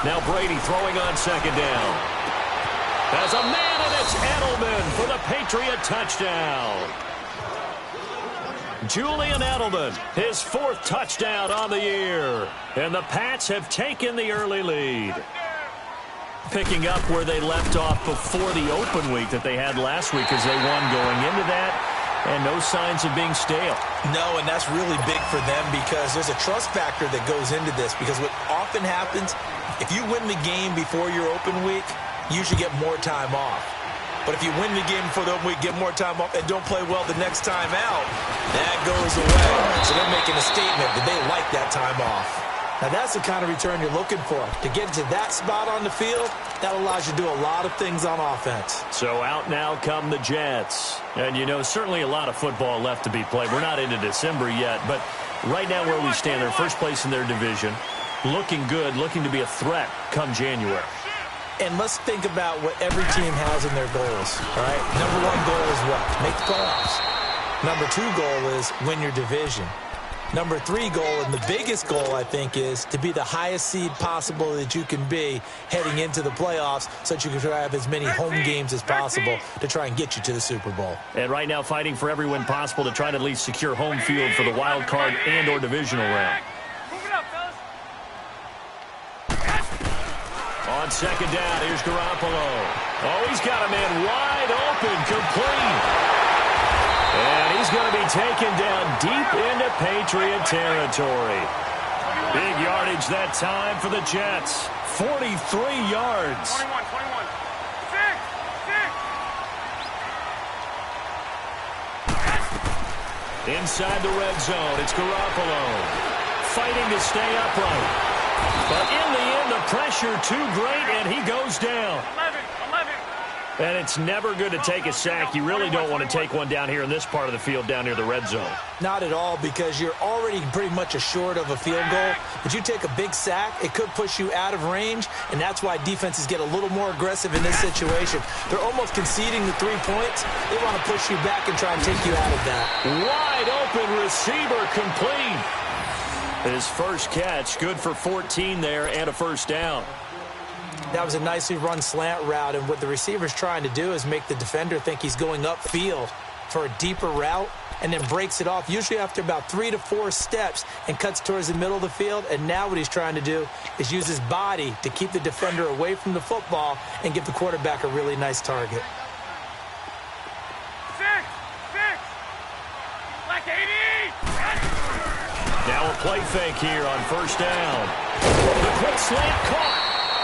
Now Brady throwing on second down. As a man, and it's Edelman for the Patriot touchdown. Julian Edelman, his 4th touchdown on the year. And the Pats have taken the early lead. Picking up where they left off before the open week that they had last week as they won going into that. And no signs of being stale. No, and that's really big for them because there's a trust factor that goes into this. Because what often happens, if you win the game before your open week, you should get more time off. But if you win the game before the open week, get more time off, and don't play well the next time out, that goes away. So they're making a statement that they like that time off. Now, that's the kind of return you're looking for. To get to that spot on the field, that allows you to do a lot of things on offense. So out now come the Jets. And, you know, certainly a lot of football left to be played. We're not into December yet, but right now where we stand, they're first place in their division. Looking good, looking to be a threat come January. And let's think about what every team has in their goals, all right? Number 1 goal is what? Make the playoffs. Number 2 goal is win your division. Number 3 goal, and the biggest goal, I think, is to be the highest seed possible that you can be heading into the playoffs so that you can have as many home games as possible to try and get you to the Super Bowl. And right now fighting for every win possible to try to at least secure home field for the wild card and or divisional round. On second down, here's Garoppolo. Oh, he's got a man wide open, complete. And he's going to be taken down deep into Patriot territory. Big yardage that time for the Jets. 43 yards. 21. Inside the red zone, it's Garoppolo. Fighting to stay upright. But in the end, the pressure too great, and he goes down. 11. And it's never good to take a sack. You really don't want to take one down here in this part of the field down near the red zone. Not at all, because you're already pretty much assured of a field goal. But you take a big sack, it could push you out of range, and that's why defenses get a little more aggressive in this situation. They're almost conceding the 3 points. They want to push you back and try and take you out of that. Wide open receiver complete. His first catch, good for 14 there and a first down. That was a nicely run slant route, and what the receiver's trying to do is make the defender think he's going upfield for a deeper route and then breaks it off, usually after about 3 to 4 steps, and cuts towards the middle of the field. And now what he's trying to do is use his body to keep the defender away from the football and give the quarterback a really nice target. 6. Like 80. Now a play fake here on first down. The quick slant caught.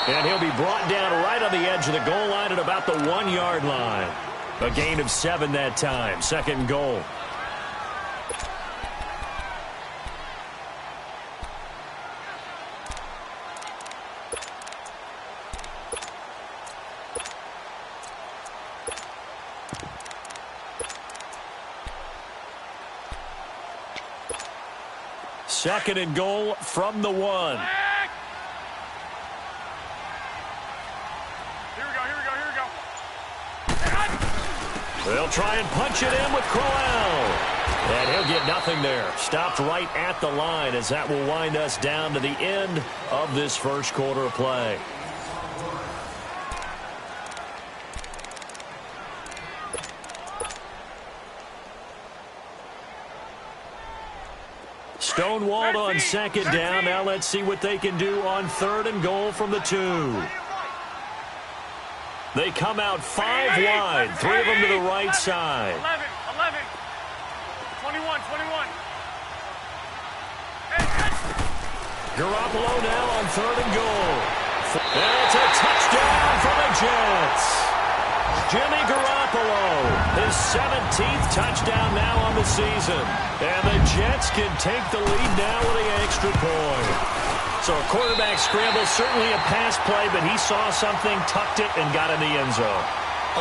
And he'll be brought down right on the edge of the goal line at about the 1-yard line. A gain of 7 that time. Second and goal. Second and goal from the 1. They'll try and punch it in with Crowell. And he'll get nothing there. Stopped right at the line as that will wind us down to the end of this first quarter of play. Stonewalled on second down. Now let's see what they can do on third and goal from the 2. They come out 5 wide, 3 of them to the right side. 11. 21. Garoppolo now on third and goal. And it's a touchdown for the Jets. Jimmy Garoppolo, his 17th touchdown now on the season. And the Jets can take the lead now with an extra point. So a quarterback scramble, certainly a pass play, but he saw something, tucked it, and got in the end zone.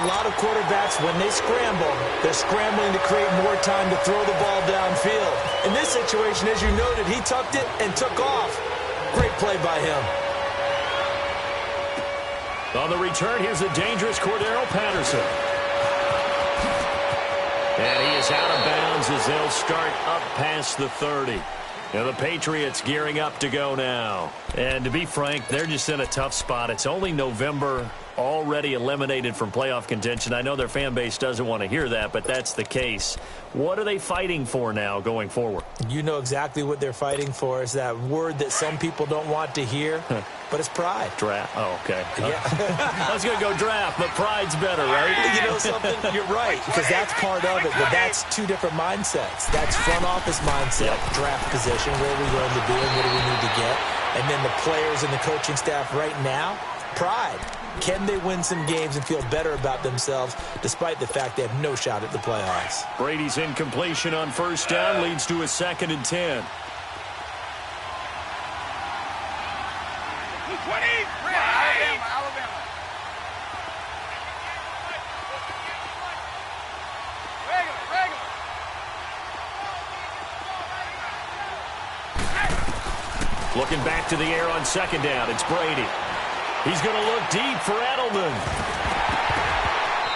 A lot of quarterbacks, when they scramble, they're scrambling to create more time to throw the ball downfield. In this situation, as you noted, he tucked it and took off. Great play by him. On the return, here's a dangerous Cordero Patterson. And he is out of bounds as they'll start up past the 30. And the Patriots gearing up to go now. And to be frank, they're just in a tough spot. It's only November, already eliminated from playoff contention. I know their fan base doesn't want to hear that, but that's the case. What are they fighting for now going forward? You know exactly what they're fighting for. Is that word that some people don't want to hear, but it's pride. Draft. Oh, okay. Yeah. I was going to go draft, but pride's better, right? You know something? You're right, because that's part of it, but that's two different mindsets. That's front office mindset, draft position, where are we going to be and what do we need to get? And then the players and the coaching staff right now, pride. Can they win some games and feel better about themselves despite the fact they have no shot at the playoffs? Brady's incompletion on first down leads to a 2nd and 10. 20. Alabama. Regular. Looking back to the air on 2nd down. It's Brady. He's going to look deep for Edelman.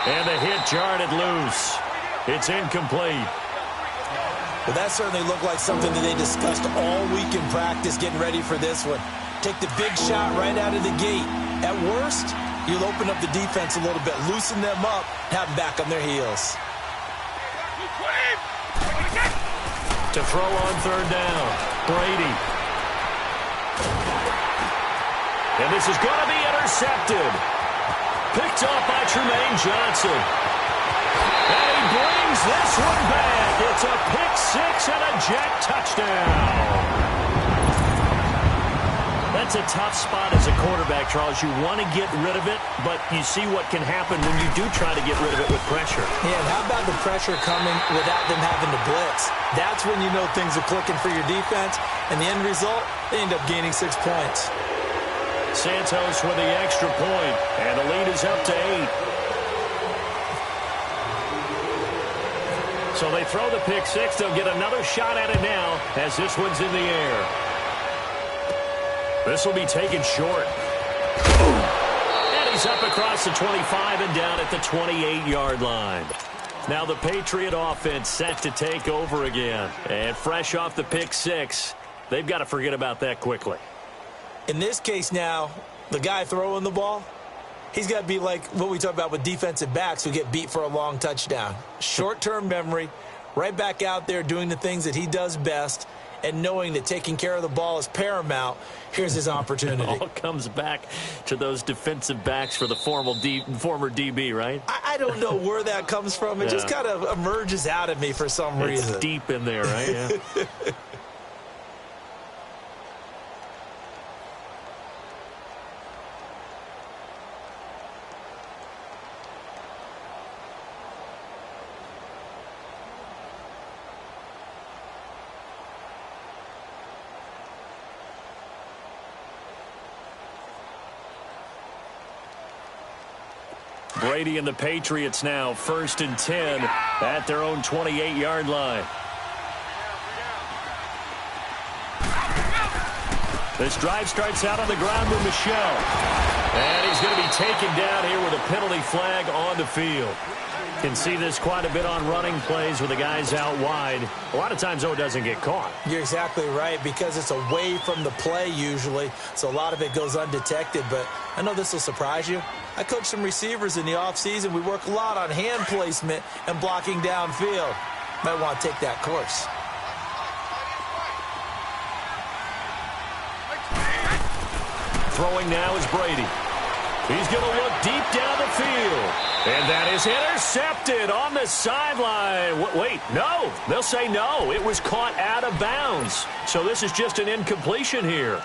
And the hit jarred it loose. It's incomplete. Well, that certainly looked like something that they discussed all week in practice getting ready for this one. Take the big shot right out of the gate. At worst, you'll open up the defense a little bit, loosen them up, have them back on their heels. To throw on 3rd down, Brady. And this is going to be intercepted. Picked off by Tremaine Johnson. And he brings this one back. It's a pick 6 and a jet touchdown. That's a tough spot as a quarterback, Charles. You want to get rid of it, but you see what can happen when you do try to get rid of it with pressure. Yeah, and how about the pressure coming without them having to blitz? That's when you know things are clicking for your defense, and the end result, they end up gaining 6 points. Santos with the extra point, and the lead is up to 8. So they throw the pick 6. They'll get another shot at it now as this one's in the air. This will be taken short. And he's up across the 25 and down at the 28-yard line. Now the Patriot offense set to take over again. And fresh off the pick 6, they've got to forget about that quickly. In this case now, the guy throwing the ball, he's got to be like what we talk about with defensive backs who get beat for a long touchdown. Short-term memory, right back out there doing the things that he does best, and knowing that taking care of the ball is paramount. Here's his opportunity. It all comes back to those defensive backs for the former DB, right? I don't know where that comes from. It just kind of emerges out at me for some reason. It's deep in there, right? Yeah. Brady and the Patriots now 1st and 10 at their own 28-yard line. This drive starts out on the ground with Michel. And he's going to be taken down here with a penalty flag on the field. Can see this quite a bit on running plays with the guys out wide. A lot of times, though, it doesn't get caught. You're exactly right, because it's away from the play usually, so a lot of it goes undetected. But I know this will surprise you. I coach some receivers in the offseason. We work a lot on hand placement and blocking downfield. Might want to take that course. Throwing now is Brady. He's going to look deep down the field. And that is intercepted on the sideline. Wait, no. They'll say no. It was caught out of bounds. So this is just an incompletion here.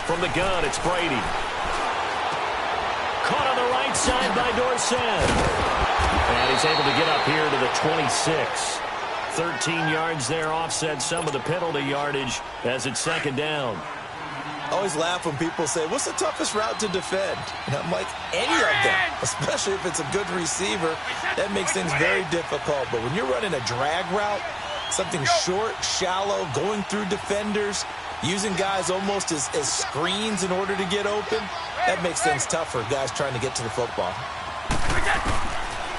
From the gun, it's Brady. Caught on the right side by Dorsett. And he's able to get up here to the 26. 13 yards there offset some of the penalty yardage as it's second down. I always laugh when people say, what's the toughest route to defend? And I'm like, any of them, especially if it's a good receiver. That makes things very difficult. But when you're running a drag route, something short, shallow, going through defenders, using guys almost as screens in order to get open, that makes things tougher, guys trying to get to the football.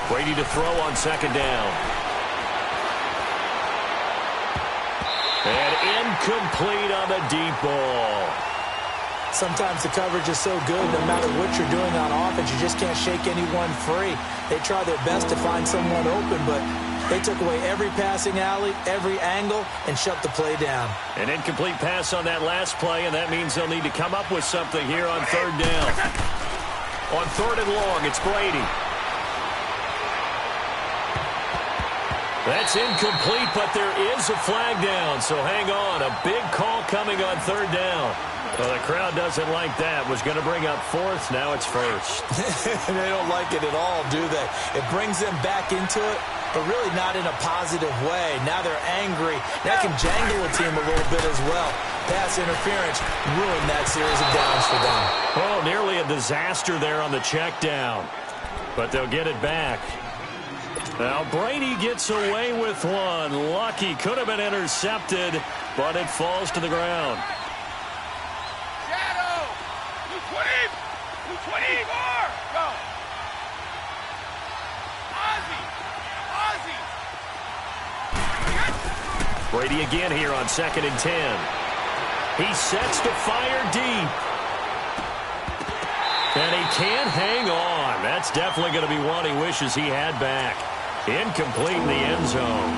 Brady to throw on second down. And incomplete on the deep ball. Sometimes the coverage is so good, no matter what you're doing on offense, you just can't shake anyone free. They try their best to find someone open, but they took away every passing alley, every angle, and shut the play down. An incomplete pass on that last play, and that means they'll need to come up with something here on third down. On third and long, it's Brady. That's incomplete, but there is a flag down, so hang on. A big call coming on third down. Well, the crowd doesn't like that. Was going to bring up fourth. Now it's first. They don't like it at all, do they? It brings them back into it, but really not in a positive way. Now they're angry. That can jangle a team a little bit as well. Pass interference ruined that series of downs for them. Oh, nearly a disaster there on the check down. But they'll get it back. Now Brady gets away with one. Lucky, could have been intercepted, but it falls to the ground. Brady again here on 2nd and 10. He sets to fire deep. And he can't hang on. That's definitely going to be one he wishes he had back. Incomplete in the end zone.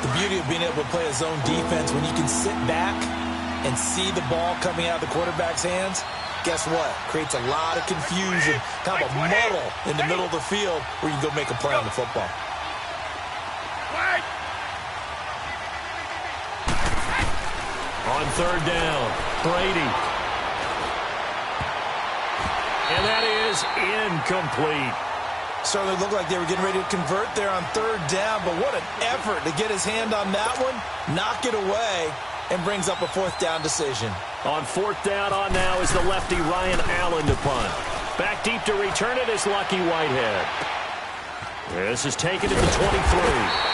The beauty of being able to play a zone defense when you can sit back and see the ball coming out of the quarterback's hands, guess what? Creates a lot of confusion, kind of a muddle in the middle of the field where you can go make a play on the football. On third down, Brady. And that is incomplete. Certainly looked like they were getting ready to convert there on third down, but what an effort to get his hand on that one, knock it away, and brings up a fourth down decision. On fourth down on now is the lefty Ryan Allen to punt. Back deep to return it is Lucky Whitehead. This is taken to the 23.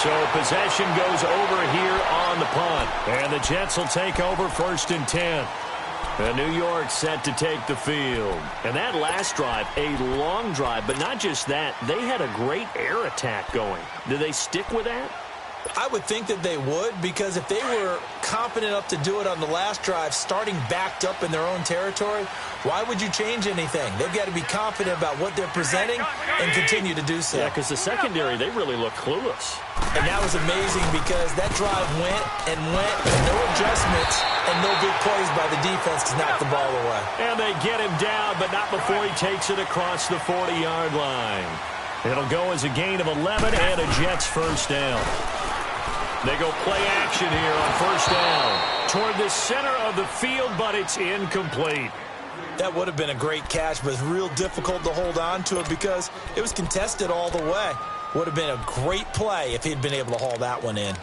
So possession goes over here on the punt. And the Jets will take over 1st and 10. And New York set to take the field. And that last drive, a long drive, but not just that. They had a great air attack going. Do they stick with that? I would think that they would, because if they were confident enough to do it on the last drive, starting backed up in their own territory, why would you change anything? They've got to be confident about what they're presenting and continue to do so. Yeah, because the secondary, they really look clueless. And that was amazing because that drive went, no adjustments, and no big plays by the defense to knock the ball away. And they get him down, but not before he takes it across the 40-yard line. It'll go as a gain of 11 and a Jets first down. They go play action here on first down toward the center of the field, but it's incomplete. That would have been a great catch, but it's real difficult to hold on to it because it was contested all the way. Would have been a great play if he'd been able to haul that one in.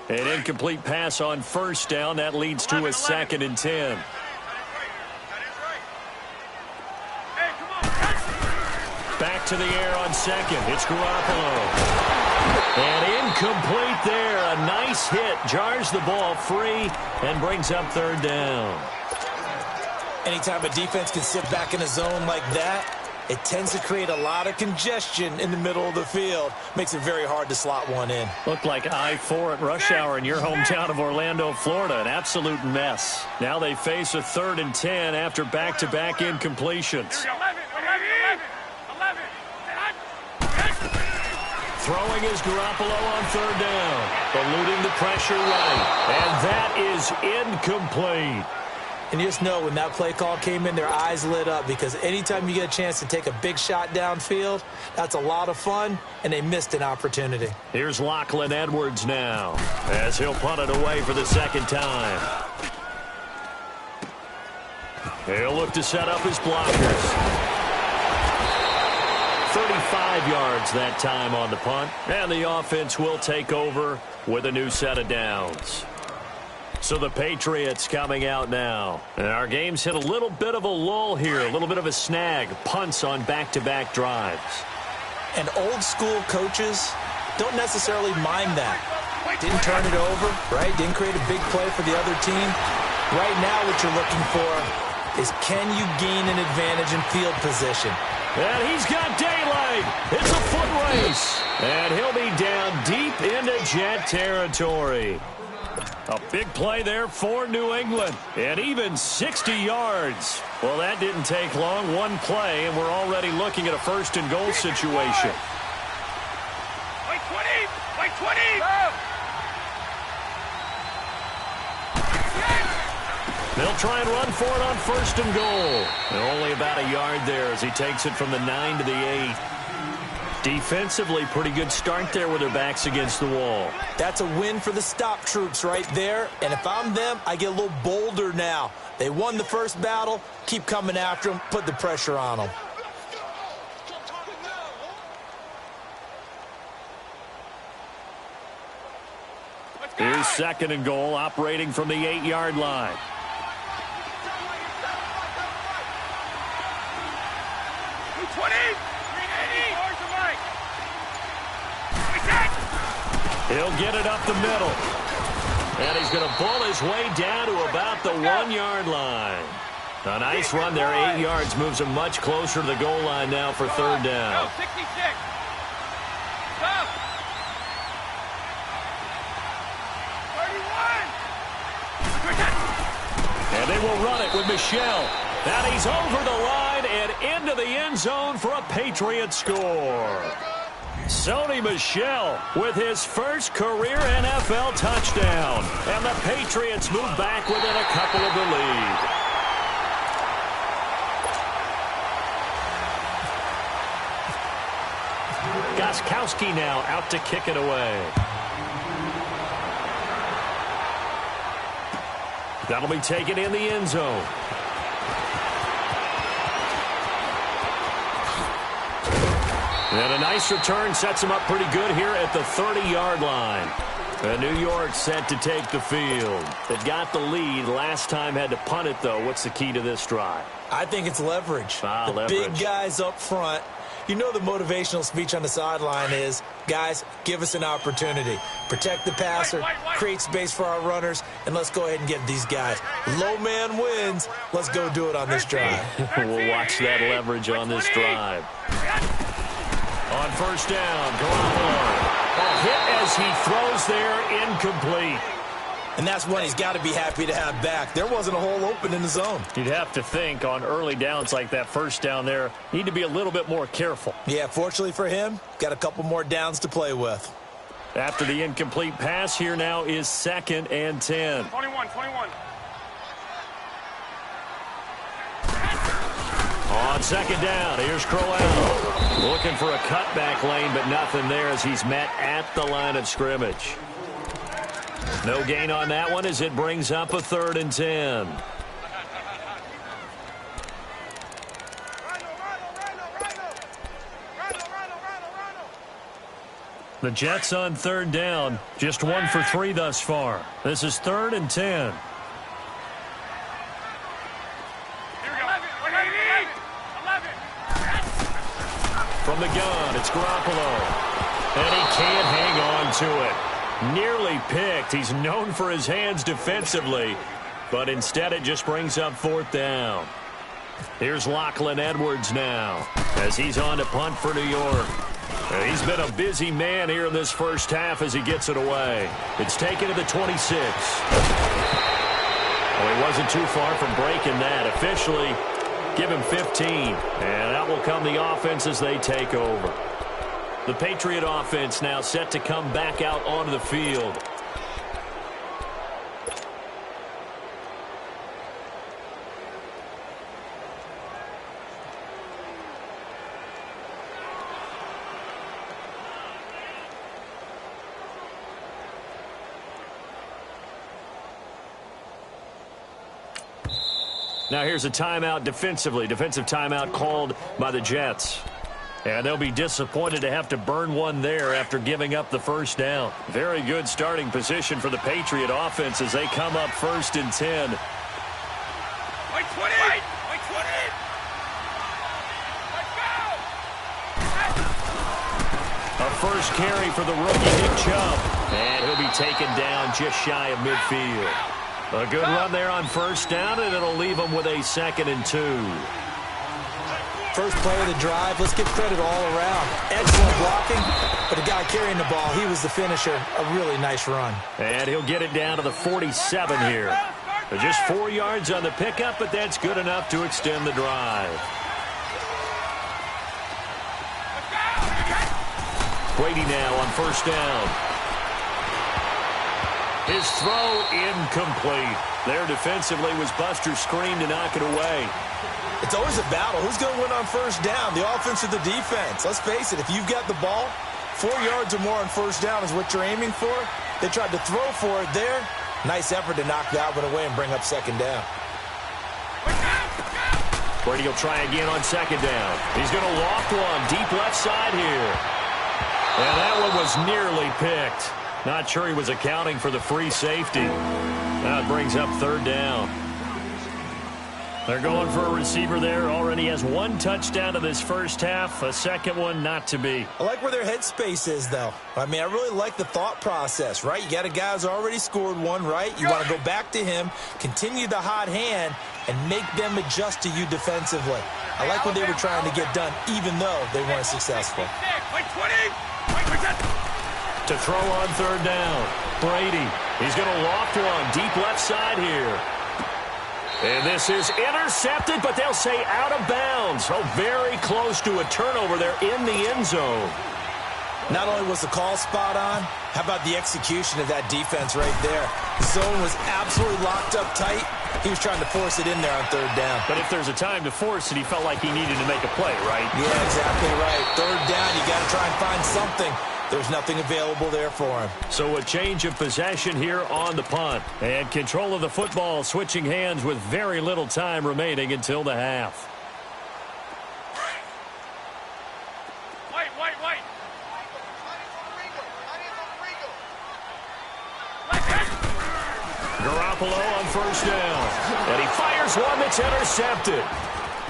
An incomplete pass on first down. That leads to a 2nd and 10. Back to the air on second. It's Garoppolo. And incomplete there. A nice hit. Jars the ball free and brings up third down. Anytime a defense can sit back in a zone like that, it tends to create a lot of congestion in the middle of the field. Makes it very hard to slot one in. Looked like I-4 at rush hour in your hometown of Orlando, Florida. An absolute mess. Now they face a 3rd and 10 after back-to-back incompletions. Throwing is Garoppolo on third down. Eluding the pressure right. And that is incomplete. And you just know when that play call came in, their eyes lit up because anytime you get a chance to take a big shot downfield, that's a lot of fun, and they missed an opportunity. Here's Lachlan Edwards now as he'll punt it away for the second time. He'll look to set up his blockers. 5 yards that time on the punt. And the offense will take over with a new set of downs. So the Patriots coming out now. And our game's hit a little bit of a lull here, a little bit of a snag. Punts on back-to-back drives. And old school coaches don't necessarily mind that. Didn't turn it over, right? Didn't create a big play for the other team. Right now what you're looking for is, can you gain an advantage in field position? And he's got daylight. It's a foot race. And he'll be down deep into Jet territory. A big play there for New England. And even 60 yards. Well, that didn't take long. One play, and we're already looking at a first and goal situation. Wait 20! Wait 20! Go! They'll try and run for it on first and goal. And only about a yard there as he takes it from the 9 to the 8. Defensively, pretty good start there with their backs against the wall. That's a win for the stop troops right there. And if I'm them, I get a little bolder now. They won the first battle. Keep coming after them. Put the pressure on them. Here's second and goal, operating from the 8-yard line. He'll get it up the middle. And he's going to pull his way down to about the 1-yard line. A nice run there, 8 yards, moves him much closer to the goal line now for third down. 66. Stop. 31. And they will run it with Michel. And he's over the line and into the end zone for a Patriot score. Sony Michel with his first career NFL touchdown. And the Patriots move back within a couple of the lead. Gostkowski now out to kick it away. That'll be taken in the end zone. And a nice return sets him up pretty good here at the 30-yard line. And New York set to take the field. They've got the lead. Last time had to punt it, though. What's the key to this drive? I think it's leverage. Leverage. Big guys up front. You know the motivational speech on the sideline is, guys, give us an opportunity. Protect the passer, create space for our runners, and let's go ahead and get these guys. Low man wins. Let's go do it on this drive. We'll watch that leverage on this drive. On first down, Garoppolo. A hit as he throws there, incomplete. And that's one he's got to be happy to have back. There wasn't a hole open in the zone. You'd have to think on early downs like that first down there, need to be a little bit more careful. Yeah, fortunately for him, got a couple more downs to play with. After the incomplete pass, here now is 2nd and 10. 21. On second down, here's Crowell. Looking for a cutback lane, but nothing there as he's met at the line of scrimmage. No gain on that one as it brings up a 3rd and 10. The Jets on 3rd down, just 1 for 3 thus far. This is 3rd and 10. From the gun, it's Garoppolo. And he can't hang on to it. Nearly picked. He's known for his hands defensively, but instead it just brings up 4th down. Here's Lachlan Edwards now as he's on to punt for New York. And he's been a busy man here in this first half as he gets it away. It's taken to the 26. Well, he wasn't too far from breaking that. Officially, give him 15. And that will come the offense as they take over. The Patriot offense now set to come back out onto the field. Now here's a timeout defensively. Defensive timeout called by the Jets. And they'll be disappointed to have to burn one there after giving up the first down. Very good starting position for the Patriot offense as they come up 1st and 10. Wait 20! Wait 20! Let's go! A first carry for the rookie Nick Chubb. And he'll be taken down just shy of midfield. A good run there on 1st down, and it'll leave them with a 2nd and 2. First play of the drive, let's give credit all around. Excellent blocking, but the guy carrying the ball, he was the finisher. A really nice run. And he'll get it down to the 47 here. Just 4 yards on the pickup, but that's good enough to extend the drive. Brady now on 1st down. His throw incomplete. There defensively was Buster's screen to knock it away. It's always a battle. Who's going to win on 1st down, the offense or the defense? Let's face it, if you've got the ball, 4 yards or more on 1st down is what you're aiming for. They tried to throw for it there. Nice effort to knock that one away and bring up 2nd down. Brady will try again on 2nd down. He's going to loft one deep left side here. And that one was nearly picked. Not sure he was accounting for the free safety. That brings up 3rd down. They're going for a receiver there. Already has 1 touchdown in this first half. A second one not to be. I like where their headspace is, though. I mean, I really like the thought process, right? You got a guy who's already scored one, right? You want to go back to him, continue the hot hand, and make them adjust to you defensively. I like what they were trying to get done, even though they weren't successful. Wait 20! Wait 10! To throw on 3rd down. Brady. He's going to loft one deep left side here. And this is intercepted, but they'll say out of bounds. Oh, very close to a turnover there in the end zone. Not only was the call spot on, how about the execution of that defense right there? The zone was absolutely locked up tight. He was trying to force it in there on 3rd down. But if there's a time to force it, he felt like he needed to make a play, right? Yeah, exactly right. 3rd down, you got to try and find something. There's nothing available there for him. So a change of possession here on the punt. And control of the football switching hands with very little time remaining until the half. Wait. Garoppolo on 1st down. And he fires one that's intercepted.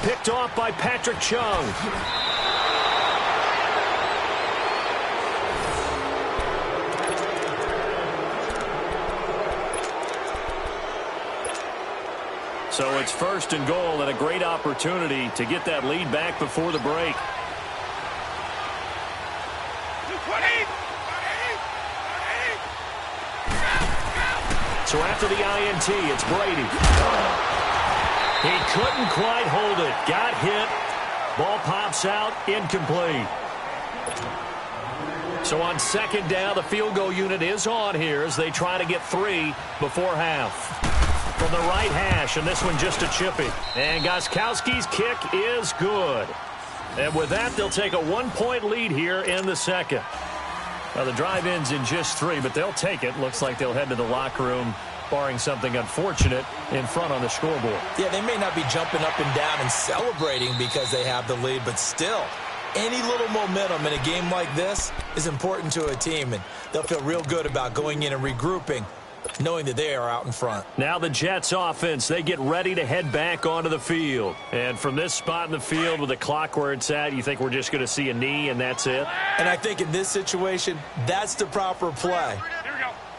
Picked off by Patrick Chung. So it's 1st and goal and a great opportunity to get that lead back before the break. 20! So after the INT, it's Brady. He couldn't quite hold it. Got hit. Ball pops out. Incomplete. So on 2nd down, the field goal unit is on here as they try to get 3 before half. From the right hash, and this one just a chippy. And Gostkowski's kick is good. And with that, they'll take a 1-point lead here in the second. Now, the drive ends in just 3, but they'll take it. Looks like they'll head to the locker room, barring something unfortunate, in front on the scoreboard. Yeah, they may not be jumping up and down and celebrating because they have the lead, but still, any little momentum in a game like this is important to a team, and they'll feel real good about going in and regrouping, knowing that they are out in front. Now the Jets offense, they get ready to head back onto the field. And from this spot in the field with the clock where it's at, you think we're just going to see a knee and that's it? And I think in this situation, that's the proper play.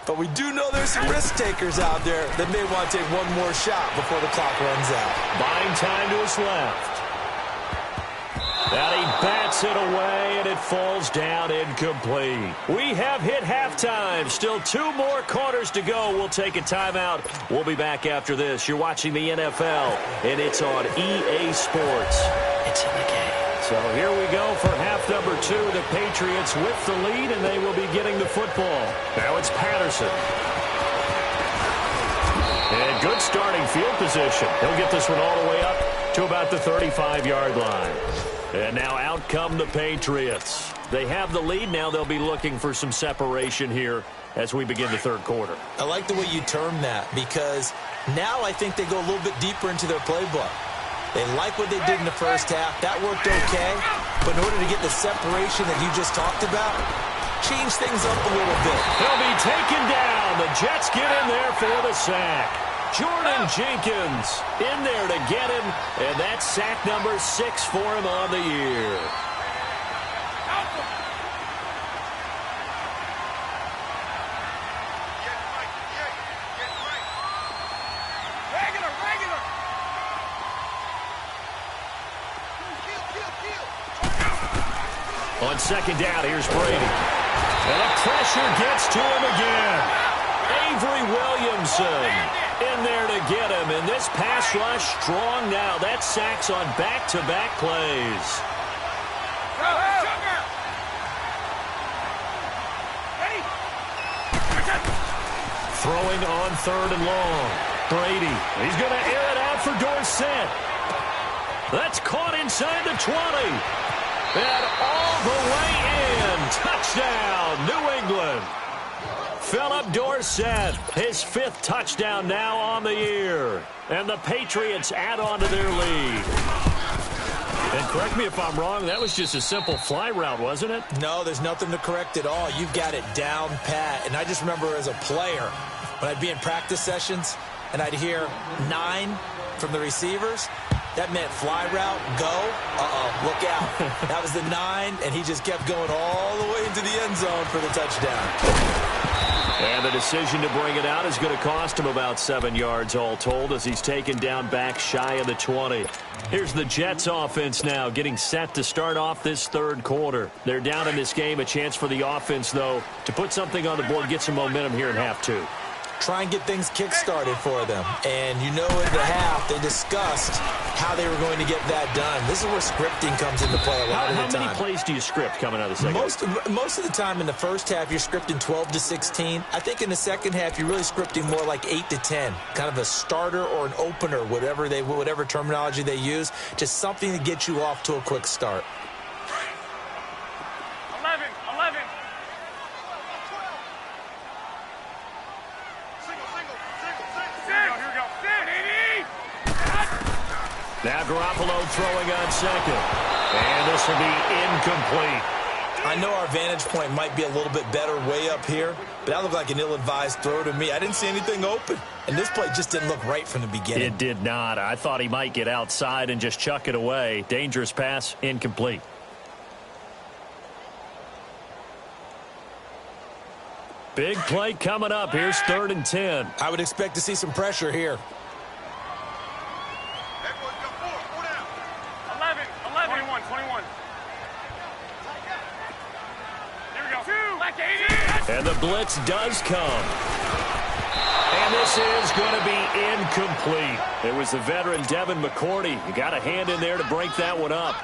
But we do know there's some risk takers out there that may want to take one more shot before the clock runs out. Buying time to his left. And he bats it away, and it falls down incomplete. We have hit halftime. Still 2 more quarters to go. We'll take a timeout. We'll be back after this. You're watching the NFL, and it's on EA Sports. It's in the game. So here we go for half number 2. The Patriots with the lead, and they will be getting the football. Now it's Patterson. And good starting field position. He'll get this one all the way up to about the 35-yard line. And now out come the Patriots. They have the lead. Now they'll be looking for some separation here as we begin the 3rd quarter. I like the way you term that because now I think they go a little bit deeper into their playbook. They like what they did in the first half. That worked okay. But in order to get the separation that you just talked about, change things up a little bit. He'll be taken down. The Jets get in there for the sack. Jordan Jenkins in there to get him, and that's sack number 6 for him on the year. On second down, here's Brady. And the pressure gets to him again. Avery Williamson in there to get him. And this pass rush strong now. That sacks on back-to-back plays. Throwing on 3rd and long. Brady. He's going to air it out for Dorsett. That's caught inside the 20. And all the way in. Touchdown, New England. Philip Dorsett, his 5th touchdown now on the year. And the Patriots add on to their lead. And correct me if I'm wrong, that was just a simple fly route, wasn't it? No, there's nothing to correct at all. You've got it down pat. And I just remember as a player, when I'd be in practice sessions, and I'd hear 9 from the receivers, that meant fly route, go, look out. That was the 9, and he just kept going all the way into the end zone for the touchdown. And the decision to bring it out is going to cost him about 7 yards all told as he's taken down back shy of the 20. Here's the Jets offense now getting set to start off this 3rd quarter. They're down in this game. A chance for the offense, though, to put something on the board, get some momentum here in half 2. Try and get things kick-started for them. And you know in the half, they discussed how they were going to get that done. This is where scripting comes into play a lot of the time. How many plays do you script coming out of the second? Most of the time in the first half, you're scripting 12 to 16. I think in the second half, you're really scripting more like 8 to 10. Kind of a starter or an opener, whatever terminology they use. Just something to get you off to a quick start. 11. Now Garoppolo throwing on second. And this will be incomplete. I know our vantage point might be a little bit better way up here, but that looked like an ill-advised throw to me. I didn't see anything open, and this play just didn't look right from the beginning. It did not. I thought he might get outside and just chuck it away. Dangerous pass, incomplete. Big play coming up. Here's 3rd and 10. I would expect to see some pressure here. 21. Here we go. And the blitz does come. And this is going to be incomplete. It was the veteran Devin McCourty. You got a hand in there to break that one up.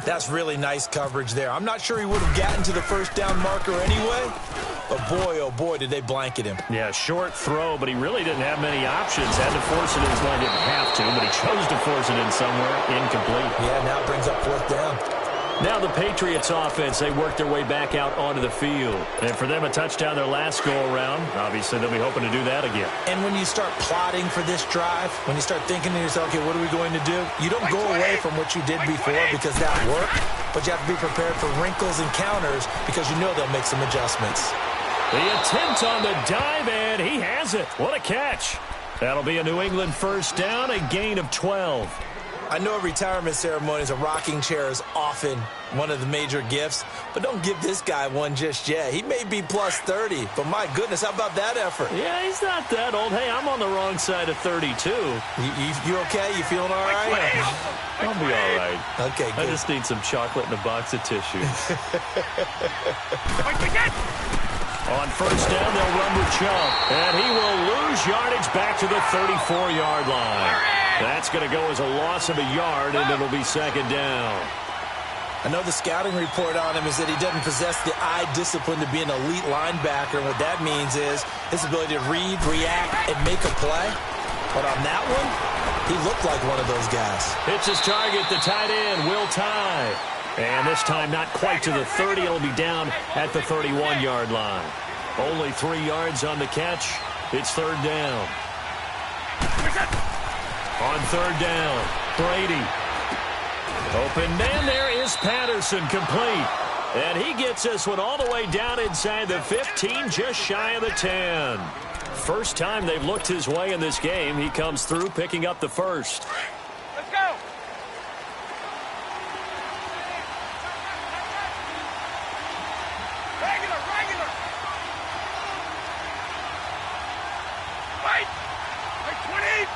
That's really nice coverage there. I'm not sure he would have gotten to the first down marker anyway, but boy, oh boy, did they blanket him. Yeah, short throw, but he really didn't have many options. Had to force it in. Well, he didn't have to, but he chose to force it in somewhere. Incomplete. Yeah, now it brings up 4th down. Now the Patriots offense, they work their way back out onto the field. And for them, a touchdown their last go-around. Obviously, they'll be hoping to do that again. And when you start plotting for this drive, when you start thinking to yourself, okay, what are we going to do? You don't go away from what you did before because that worked, but you have to be prepared for wrinkles and counters because you know they'll make some adjustments. The attempt on the dive, and he has it. What a catch. That'll be a New England first down, a gain of 12. I know retirement ceremonies, a rocking chair is often one of the major gifts, but don't give this guy one just yet. He may be plus 30, but my goodness, how about that effort? Yeah, he's not that old. Hey, I'm on the wrong side of 32. You okay? You feeling all right? I'll be all right. Okay, good. I just need some chocolate and a box of tissues. On first down, they'll run with Chubb, and he will lose yardage back to the 34-yard line. That's going to go as a loss of a yard, and it'll be second down. I know the scouting report on him is that he doesn't possess the eye discipline to be an elite linebacker, and what that means is his ability to read, react, and make a play. But on that one, he looked like one of those guys. Hits his target, the tight end, Will Tye. And this time not quite to the 30. It'll be down at the 31-yard line. Only 3 yards on the catch. It's third down. On third down, Brady. Open man, there is Patterson, complete. And he gets this one all the way down inside the 15, just shy of the 10. First time they've looked his way in this game. He comes through picking up the first. Let's go. Regular. Wait. 20.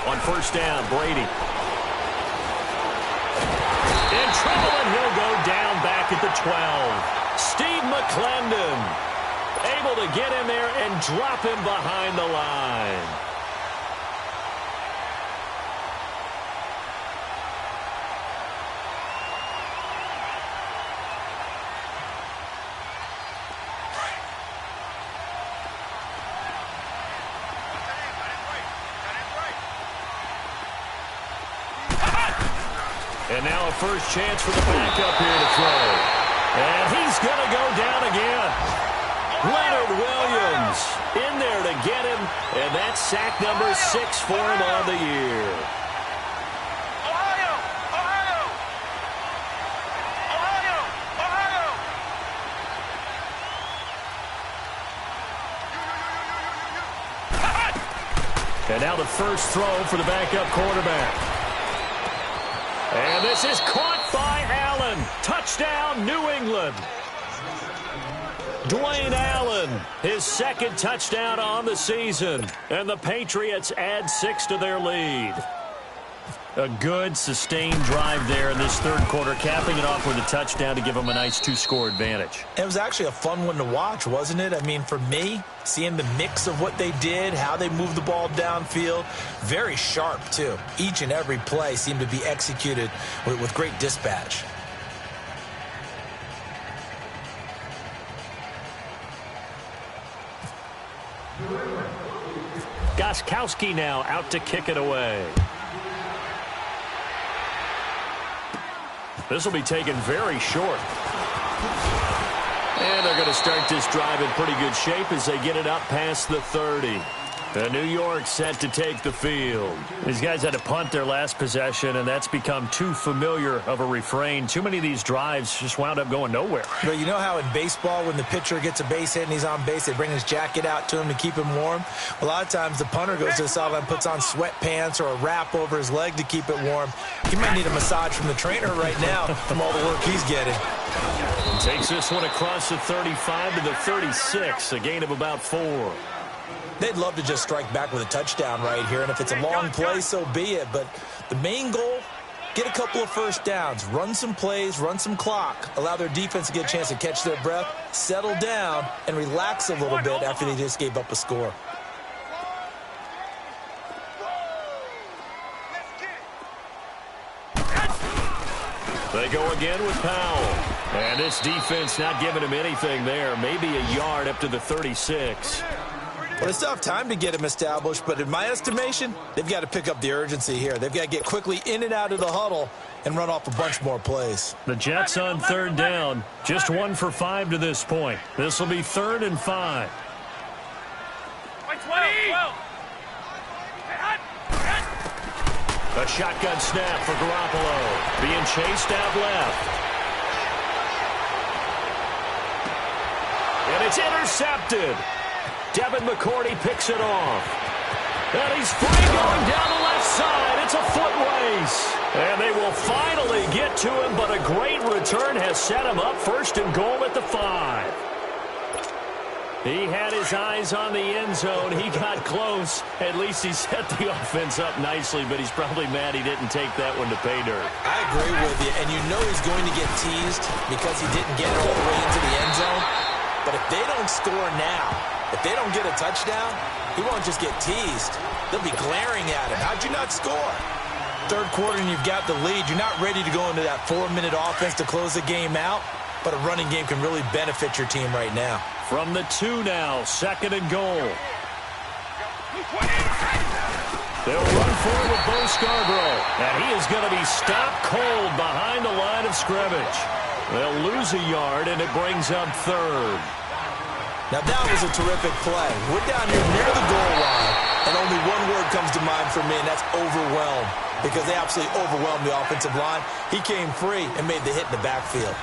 On first down, Brady. In trouble, and he'll go down back at the 12. Steve McClendon able to get in there and drop him behind the line. And now a first chance for the backup here to throw. And he's going to go down again. Leonard Williams in there to get him. And that's sack number 6 for him on the year. Ohio. And now the first throw for the backup quarterback. And this is caught by Allen. Touchdown, New England. Dwayne Allen, his second touchdown on the season. And the Patriots add 6 to their lead. A good, sustained drive there in this third quarter, capping it off with a touchdown to give them a nice 2-score advantage. It was actually a fun one to watch, wasn't it? I mean, for me, seeing the mix of what they did, how they moved the ball downfield, very sharp, too. Each and every play seemed to be executed with great dispatch. Gostkowski now out to kick it away. This will be taken very short. And they're going to start this drive in pretty good shape as they get it up past the 30. And New York set to take the field. These guys had to punt their last possession, and that's become too familiar of a refrain. Too many of these drives just wound up going nowhere. But you know how in baseball, when the pitcher gets a base hit and he's on base, they bring his jacket out to him to keep him warm? A lot of times the punter goes to the sideline, puts on sweatpants or a wrap over his leg to keep it warm. He might need a massage from the trainer right now from all the work he's getting. Takes this one across the 35 to the 36, a gain of about 4. They'd love to just strike back with a touchdown right here, and if it's a long play, so be it. But the main goal, get a couple of first downs, run some plays, run some clock, allow their defense to get a chance to catch their breath, settle down, and relax a little bit after they just gave up a score. They go again with Powell. And this defense not giving him anything there. Maybe a yard up to the 36. Well, they still have time to get him established, but in my estimation, they've got to pick up the urgency here. They've got to get quickly in and out of the huddle and run off a bunch more plays. The Jets on third down. Just 1 for 5 to this point. This will be 3rd and 5. 12. A shotgun snap for Garoppolo. Being chased out left. And it's intercepted. Devin McCourty picks it off. And he's free going down the left side. It's a foot race. And they will finally get to him, but a great return has set him up 1st and goal at the 5. He had his eyes on the end zone. He got close. At least he set the offense up nicely, but he's probably mad he didn't take that one to pay dirt. I agree with you, and you know he's going to get teased because he didn't get it all the way into the end zone. But if they don't score now, if they don't get a touchdown, he won't just get teased. They'll be glaring at him. How'd you not score? Third quarter and you've got the lead. You're not ready to go into that 4-minute offense to close the game out, but a running game can really benefit your team right now. From the 2 now, 2nd and goal. They'll run forward with Bo Scarborough, and he is going to be stopped cold behind the line of scrimmage. They'll lose a yard, and it brings up 3rd. Now that was a terrific play. We're down here near the goal line, and only one word comes to mind for me, and that's overwhelmed, because they absolutely overwhelmed the offensive line. He came free and made the hit in the backfield.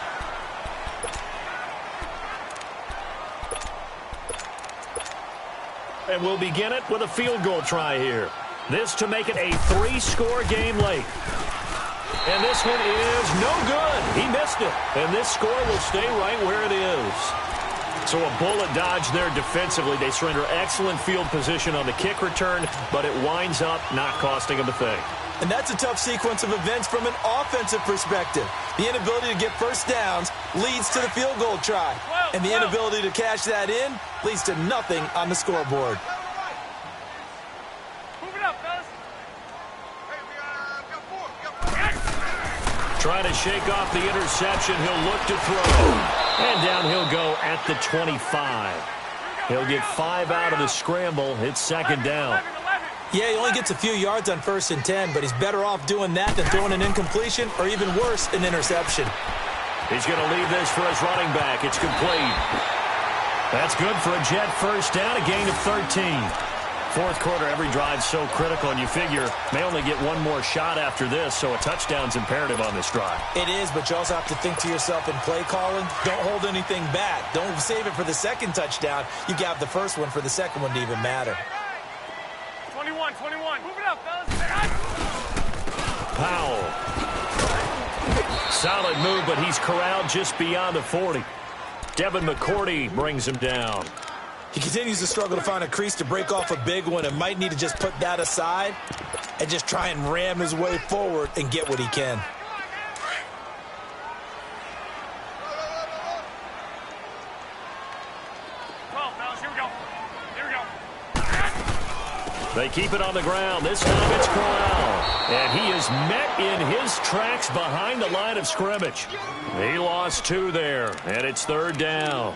And we'll begin it with a field goal try here. This to make it a 3-score game late. And this one is no good. He missed it. And this score will stay right where it is. So a bullet dodge there defensively. They surrender excellent field position on the kick return, but it winds up not costing them a thing. And that's a tough sequence of events from an offensive perspective. The inability to get first downs leads to the field goal try. And the inability to cash that in leads to nothing on the scoreboard. Move it up, fellas. Trying to shake off the interception. He'll look to throw. And down he'll go at the 25. He'll get 5 out of the scramble. It's second down. Yeah, he only gets a few yards on 1st and 10, but he's better off doing that than throwing an incompletion or even worse, an interception. He's going to leave this for his running back. It's complete. That's good for a Jet first down, a gain of 13. Fourth quarter, every drive's so critical, and you figure may only get one more shot after this, so a touchdown's imperative on this drive. It is, but you also have to think to yourself in play calling, don't hold anything back. Don't save it for the second touchdown. You got the first one for the second one to even matter. 21. Move it up, fellas. Powell. Solid move, but he's corralled just beyond the 40. Devin McCourty brings him down. He continues to struggle to find a crease to break off a big one and might need to just put that aside and just try and ram his way forward and get what he can. They keep it on the ground. This time it's Corral. And he is met in his tracks behind the line of scrimmage. He lost 2 there, and it's third down.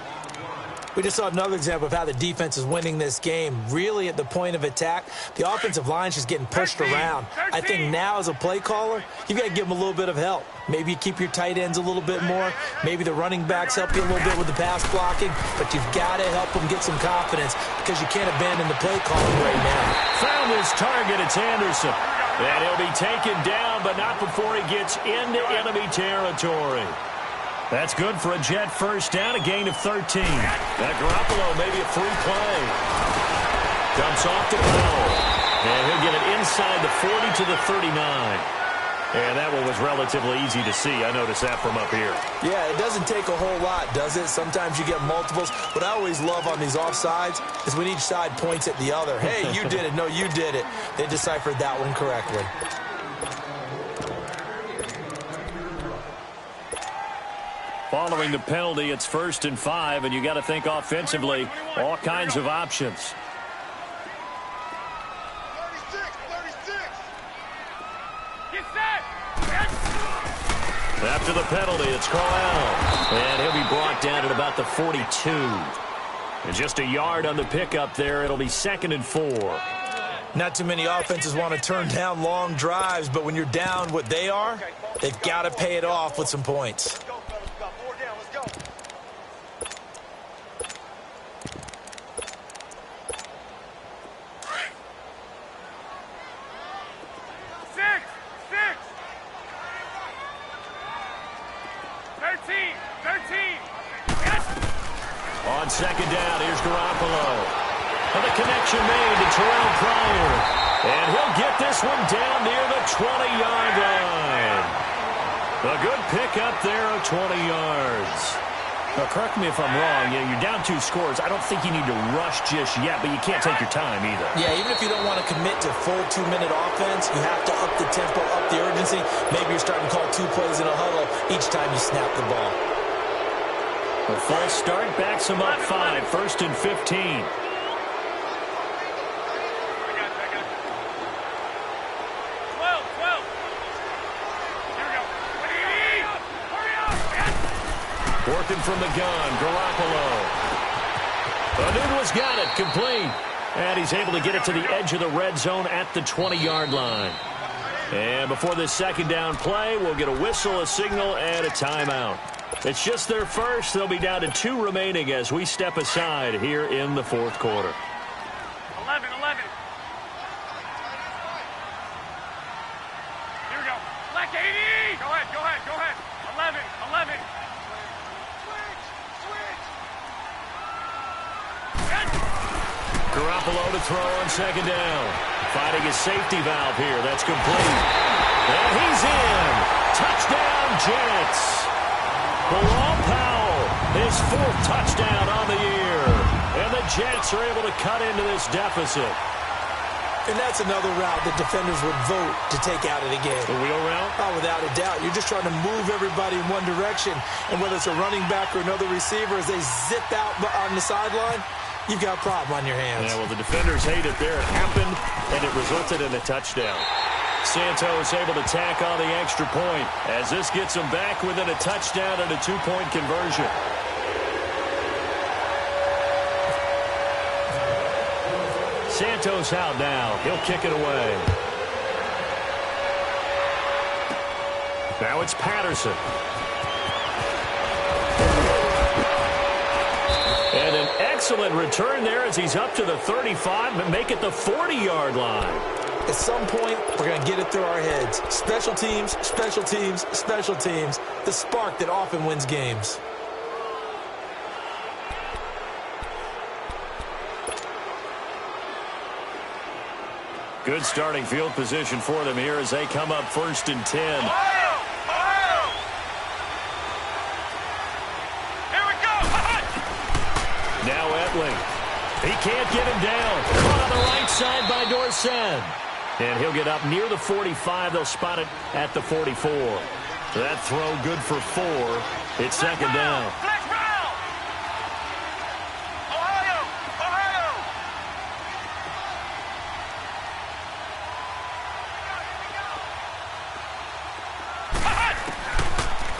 We just saw another example of how the defense is winning this game. Really at the point of attack, the offensive line's just getting pushed around. I think now as a play caller, you've got to give them a little bit of help. Maybe you keep your tight ends a little bit more. Maybe the running backs help you a little bit with the pass blocking. But you've got to help them get some confidence because you can't abandon the play calling right now. Found his target. It's Anderson. And he'll be taken down, but not before he gets into enemy territory. That's good for a Jet first down, a gain of 13. That Garoppolo, maybe a free play. Dumps off to Powell. And he'll get it inside the 40 to the 39. And that one was relatively easy to see. I noticed that from up here. Yeah, it doesn't take a whole lot, does it? Sometimes you get multiples. What I always love on these offsides is when each side points at the other. Hey, you did it. No, you did it. They deciphered that one correctly. Following the penalty, it's 1st and 5, and you got to think offensively, all kinds of options. 36. Get set. After the penalty, it's Corral. And he'll be brought down at about the 42. And just a yard on the pickup there. It'll be 2nd and 4. Not too many offenses want to turn down long drives, but when you're down what they are, they've got to pay it off with some points. On second down, here's Garoppolo. And the connection made to Terrell Pryor. And he'll get this one down near the 20-yard line. A good pickup there of 20 yards. Now, correct me if I'm wrong. You're down 2 scores. I don't think you need to rush just yet, but you can't take your time either. Yeah, even if you don't want to commit to full 2-minute offense, you have to up the tempo, up the urgency. Maybe you're starting to call 2 plays in a huddle each time you snap the ball. The false start backs him up 5, 1st and 15. Working from the gun, Garoppolo. Anunua's got it, complete. And he's able to get it to the edge of the red zone at the 20-yard line. And before this second down play, we'll get a whistle, a signal, and a timeout. It's just their first. They'll be down to 2 remaining as we step aside here in the fourth quarter. 11. Here we go. Black 80. Go ahead. 11. Garoppolo to throw on second down. Finding his safety valve here. That's complete. And he's in. Touchdown, Jets. Bilal Powell, his 4th touchdown on the year. And the Jets are able to cut into this deficit. And that's another route that defenders would vote to take out of the game. The wheel route? Oh, without a doubt. You're just trying to move everybody in one direction. And whether it's a running back or another receiver, as they zip out on the sideline, you've got a problem on your hands. Yeah, well, the defenders hate it there. It happened, and it resulted in a touchdown. Santos able to tack on the extra point as this gets him back within a touchdown and a 2-point conversion. Santos out now. He'll kick it away. Now it's Patterson. And an excellent return there as he's up to the 35 and make it the 40-yard line. At some point, we're going to get it through our heads. Special teams. The spark that often wins games. Good starting field position for them here as they come up 1st and 10. Here we go. Now Etling. He can't get him down. Caught on the right side by Dorsett. And he'll get up near the 45. They'll spot it at the 44. That throw good for 4. It's second down.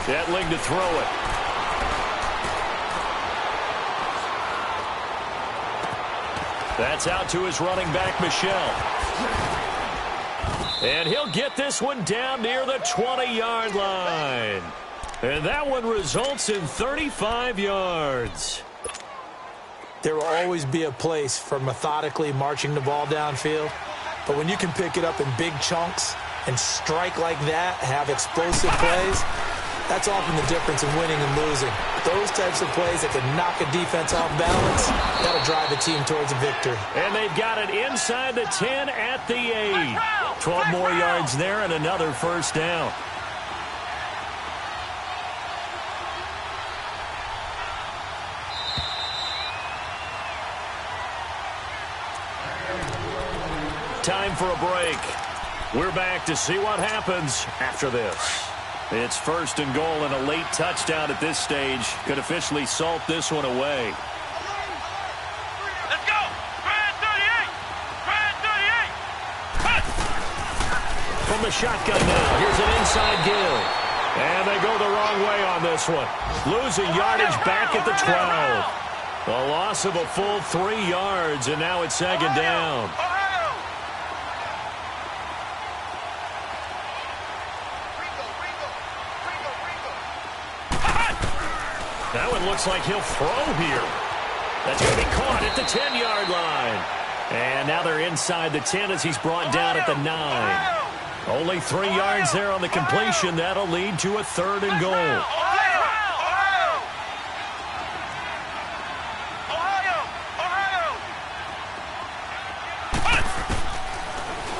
Etling to throw it. That's out to his running back, Michel. And he'll get this one down near the 20-yard line. And that one results in 35 yards. There will always be a place for methodically marching the ball downfield. But when you can pick it up in big chunks and strike like that, have explosive plays, that's often the difference in winning and losing. Those types of plays that can knock a defense off balance, that'll drive a team towards a victory. And they've got it inside the 10 at the 8. 12 more yards there and another first down. Time for a break. We're back to see what happens after this. It's 1st and goal, and a late touchdown at this stage could officially salt this one away. Let's go. Brad 38. Cut. From the shotgun now, here's an inside give. And they go the wrong way on this one. Losing yardage back at the 12. A loss of a full 3 yards, and now it's second down. That one looks like he'll throw here. That's going to be caught at the 10-yard line. And now they're inside the 10 as he's brought down at the 9. Only 3 yards there on the completion. That'll lead to a 3rd and goal.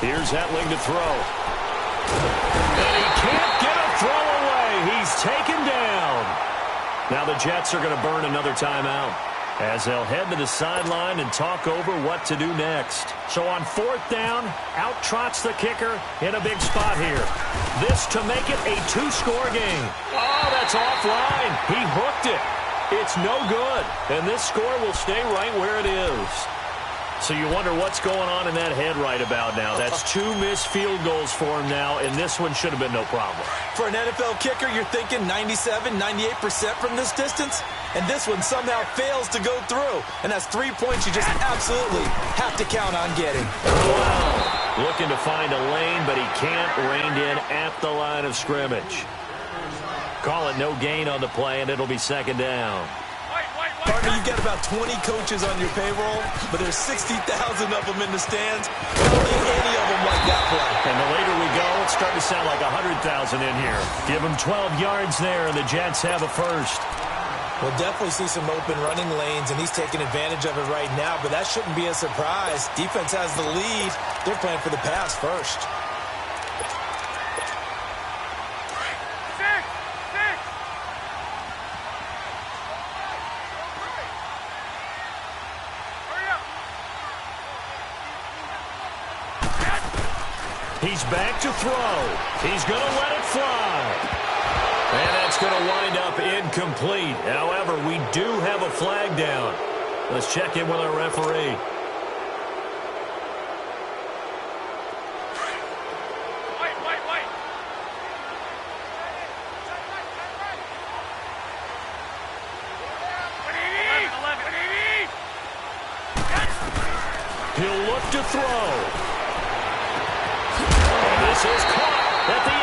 Here's Etling to throw. And he can't get a throw away. He's taken down. Now the Jets are going to burn another timeout as they'll head to the sideline and talk over what to do next. So on 4th down, out trots the kicker in a big spot here. This to make it a 2-score game. Oh, that's offline. He hooked it. It's no good. And this score will stay right where it is. So you wonder what's going on in that head right about now. That's 2 missed field goals for him now, and this one should have been no problem. For an NFL kicker, you're thinking 97, 98% from this distance, and this one somehow fails to go through. And that's 3 points you just absolutely have to count on getting. Wow. Looking to find a lane, but he can't rein in at the line of scrimmage. Call it no gain on the play, and it'll be second down. Partner, you've got about 20 coaches on your payroll, but there's 60,000 of them in the stands. I don't think any of them like that play. And the later we go, it's starting to sound like 100,000 in here. Give them 12 yards there, and the Jets have a first. We'll definitely see some open running lanes, and he's taking advantage of it right now, but that shouldn't be a surprise. Defense has the lead. They're playing for the pass first. He's back to throw. He's going to let it fly. And that's going to wind up incomplete. However, we do have a flag down. Let's check in with our referee. He'll look to throw. This is caught at the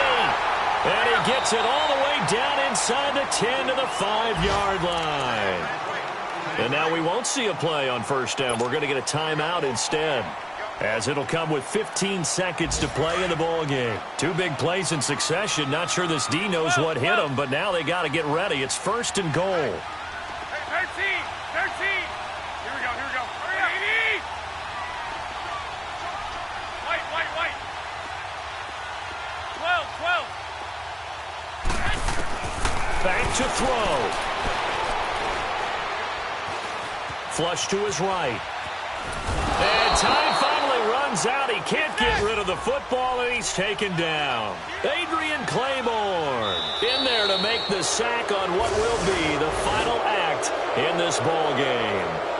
8. And he gets it all the way down inside the 10 to the 5-yard line. And now we won't see a play on first down. We're going to get a timeout instead, as it'll come with 15 seconds to play in the ball game. Two big plays in succession. Not sure this D knows what hit him, but now they got to get ready. It's first and goal. 13. Here we go. Hurry up. White. 12. Back to throw. Flush to his right. And time finally runs out. He can't get rid of the football, and he's taken down. Adrian Claiborne in there to make the sack on what will be the final act in this ball game.